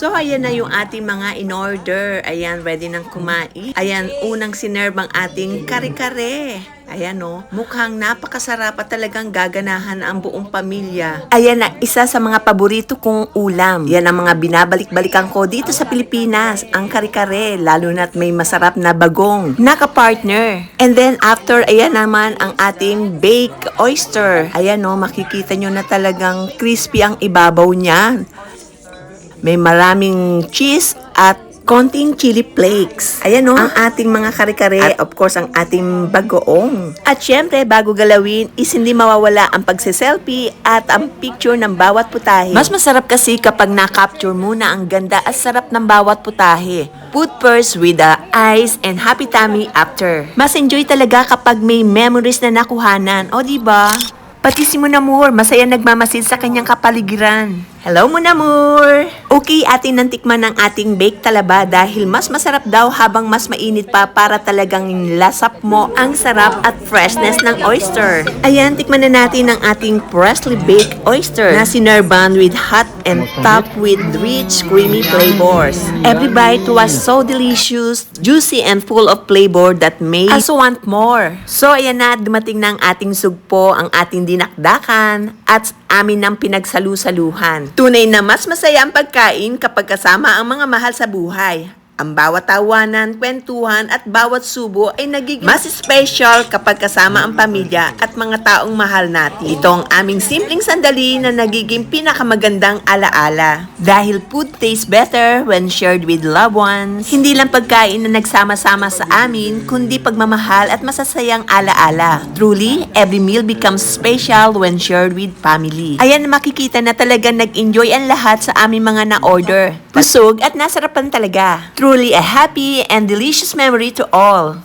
So, ayan na yung ating mga in-order. Ayan, ready nang kumain. Ayan, unang sinerve ang ating kare-kare. Ayan o, mukhang napakasarap at talagang gaganahan ang buong pamilya. Ayan na, isa sa mga paborito kong ulam. Yan ang mga binabalik-balikan ko dito sa Pilipinas, ang kare-kare, lalo na't may masarap na bagong naka-partner. And then after, ayan naman ang ating baked oyster. Ayan o, makikita nyo na talagang crispy ang ibabaw niya. May maraming cheese at konting chili flakes. Ayan o, ang ating mga kare-kare at of course ang ating bagoong. At syempre, bago galawin is hindi mawawala ang pagsiselfie at ang picture ng bawat putahe. Mas masarap kasi kapag na-capture muna ang ganda at sarap ng bawat putahe. Food first with the eyes and happy tummy after. Mas enjoy talaga kapag may memories na nakuhanan. O diba? Pati si Munamur, masaya nagmamasid sa kanyang kapaligiran. Hello Munamur! Okay, atin nang tikman ng ating baked talaba dahil mas masarap daw habang mas mainit pa para talagang lasap mo ang sarap at freshness ng oyster. Ayan, tikman na natin ang ating freshly baked oyster na sinerban with hot and topped with rich, creamy flavors. Every bite was so delicious, juicy and full of flavor that made us want more. So ayan na, dumating na ang ating sugpo, ang ating dinakdakan at amin ng pinagsalu-saluhan. Tunay na mas masaya ang pagkain kapag kasama ang mga mahal sa buhay. Ang bawat tawanan, kwentuhan at bawat subo ay nagiging mas special kapag kasama ang pamilya at mga taong mahal natin. Ito ang aming simpleng sandali na nagiging pinakamagandang alaala. Dahil food tastes better when shared with loved ones. Hindi lang pagkain na nagsama-sama sa amin, kundi pagmamahal at masasayang alaala. Truly, every meal becomes special when shared with family. Ayan, makikita na talagang nag-enjoy ang lahat sa aming mga na-order. Busog at nasarapan talaga. Truly a happy and delicious memory to all.